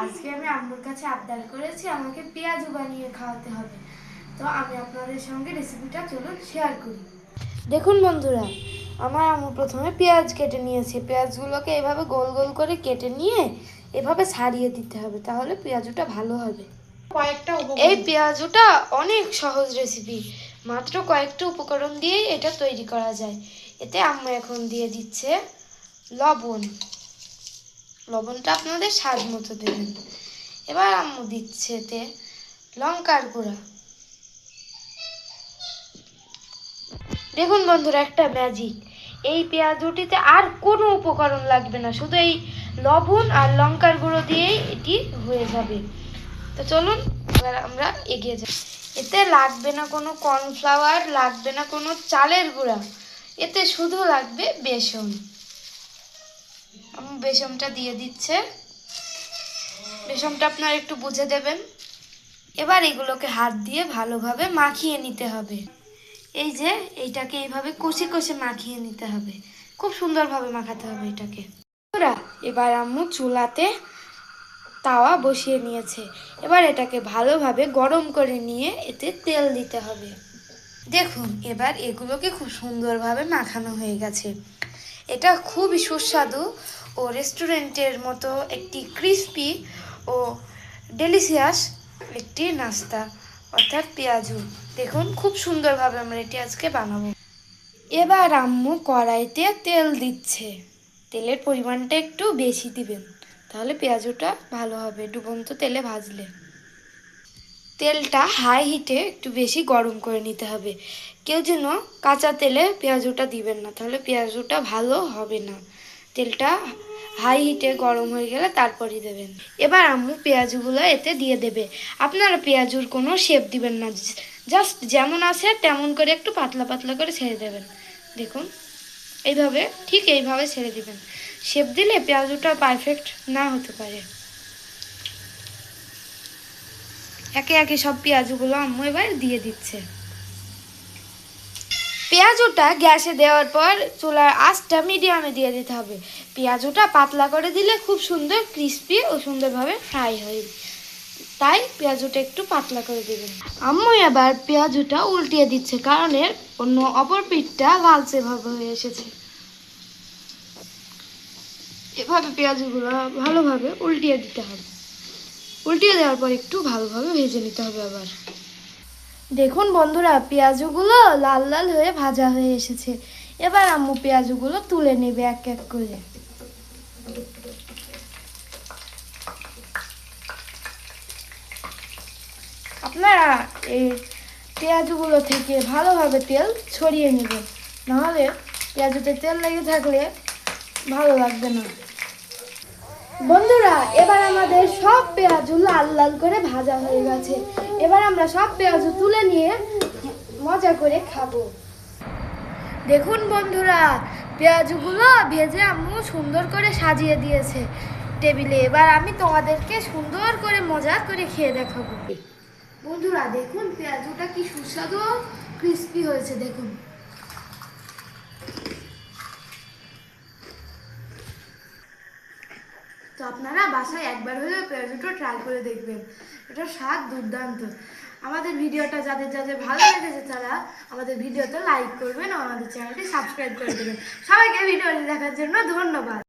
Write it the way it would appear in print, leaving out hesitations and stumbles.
আজকে আমি আম্মুর কাছে আবদার করেছি আমাকে পেঁয়াজু বানিয়ে খাওয়াতে হবে। তো আমি আপনাদের সঙ্গে রেসিপিটা চলুন শেয়ার করি। দেখুন বন্ধুরা, আমার আম্মু প্রথমে পেঁয়াজ কেটে নিয়েছে। পেঁয়াজগুলোকে এভাবে গোল গোল করে কেটে নিয়ে এভাবে ছাড়িয়ে দিতে হবে, তাহলে পেঁয়াজুটা ভালো হবে। এই পেঁয়াজুটা অনেক সহজ রেসিপি, মাত্র কয়েকটা উপকরণ দিয়েই এটা তৈরি করা যায়। এতে আম্মু এখন দিয়ে দিচ্ছে লবণ। লবণটা আপনাদের স্বাদ মতো দেবেন। এবার আম্মু দিচ্ছে এতে লঙ্কার গুঁড়া। দেখুন বন্ধুরা, একটা ম্যাজিক, এই পেঁয়াজুটিতে আর কোনো উপকরণ লাগবে না, শুধু এই লবণ আর লঙ্কার গুঁড়ো দিয়েই এটি হয়ে যাবে। তো চলুন এবার আমরা এগিয়ে যাই। এতে লাগবে না কোনো কর্নফ্লাওয়ার, লাগবে না কোনো চালের গুঁড়া, এতে শুধু লাগবে বেসন। আম্মু বেসনটা দিয়ে দিচ্ছে। বেসনটা আপনারা একটু বুঝে দেবেন। এবার এগুলোকে হাত দিয়ে ভালোভাবে মাখিয়ে নিতে হবে। এই যে এইটাকে এইভাবে কষে কষে মাখিয়ে নিতে হবে, খুব সুন্দরভাবে মাখাতে হবে এটাকে। এবার আম্মু চুলাতে তাওয়া বসিয়ে নিয়েছে। এবার এটাকে ভালোভাবে গরম করে নিয়ে এতে তেল দিতে হবে। দেখুন এবার এগুলোকে খুব সুন্দরভাবে মাখানো হয়ে গেছে। এটা খুবই সুস্বাদু ও রেস্টুরেন্টের মতো একটি ক্রিস্পি ও ডেলিশিয়াস একটি নাস্তা, অর্থাৎ পেঁয়াজু। দেখুন খুব সুন্দরভাবে আমরা এটি আজকে বানাবো। এবার আম্মু কড়াইতে তেল দিচ্ছে। তেলের পরিমাণটা একটু বেশি দিবেন, তাহলে পেঁয়াজুটা ভালো হবে ডুবন্ত তেলে ভাজলে। তেলটা হাই হিটে একটু বেশি গরম করে নিতে হবে। কেউ যেন কাঁচা তেলে পেঁয়াজুটা দিবেন না, তাহলে পেঁয়াজুটা ভালো হবে না। তেলটা হাই হিটে গরম হয়ে গেলে তারপরই দেবেন। এবার আম্মু পেঁয়াজগুলো এতে দিয়ে দেবে। আপনারা পেঁয়াজুর কোনো শেপ দিবেন না, জাস্ট যেমন আছে তেমন করে একটু পাতলা পাতলা করে ছেড়ে দেবেন। দেখুন এইভাবে, ঠিক এইভাবে ছেড়ে দিবেন। শেপ দিলে পেঁয়াজুটা পারফেক্ট না হতে পারে। একে একে সব পেঁয়াজগুলো আম্মু এবার দিয়ে দিচ্ছে। পেঁয়াজুটা গ্যাসে দেওয়ার পর চুলার আঁচটা মিডিয়ামে দিয়ে দিতে হবে। পেঁয়াজুটা পাতলা করে দিলে খুব সুন্দর ক্রিস্পি ও সুন্দরভাবে ফ্রাই হয়, তাই পেঁয়াজুটা একটু পাতলা করে দেবেন। আম্মু এবার পেঁয়াজুটা উল্টিয়ে দিচ্ছে, কারণ এর অন্য অপর পিঠটা লালচে ভাব হয়ে এসেছে। এভাবে পেঁয়াজগুলো ভালোভাবে উল্টিয়ে দিতে হবে। উল্টিয়ে দেওয়ার পর একটু ভালোভাবে ভেজে নিতে হবে আবার। দেখুন বন্ধুরা, পেঁয়াজগুলো লাল লাল হয়ে ভাজা হয়ে এসেছে। এবার আম্মু পেঁয়াজগুলো তুলে নেবে এক এক করে। আপনারা এই পেঁয়াজগুলো থেকে ভালোভাবে তেল ছড়িয়ে নেবেন, নাহলে পেঁয়াজুতে তেল লেগে থাকলে ভালো লাগবে না। বন্ধুরা, এবার আমাদের সব পেঁয়াজু লাল লাল করে ভাজা হয়ে গেছে। এবার আমরা সব পেঁয়াজু তুলে নিয়ে মজা করে খাবো। দেখুন বন্ধুরা, পেঁয়াজগুলো ভেজে আম্মু সুন্দর করে সাজিয়ে দিয়েছে টেবিলে। এবার আমি তোমাদেরকে সুন্দর করে মজা করে খেয়ে দেখাবো। বন্ধুরা দেখুন পেঁয়াজুটা কি সুস্বাদু ক্রিস্পি হয়েছে। দেখুন তো আপনারা বাসায় একবার হলেও পেঁয়াজুটা ট্রাই করে দেখবেন, এটা স্বাদ দুর্দান্ত। আমাদের ভিডিওটা যাদের যাদের ভালো লেগেছে তারা আমাদের ভিডিওতে লাইক করবেন ও আমাদের চ্যানেলটি সাবস্ক্রাইব করে দেবেন। সবাইকে ভিডিওটি দেখার জন্য ধন্যবাদ।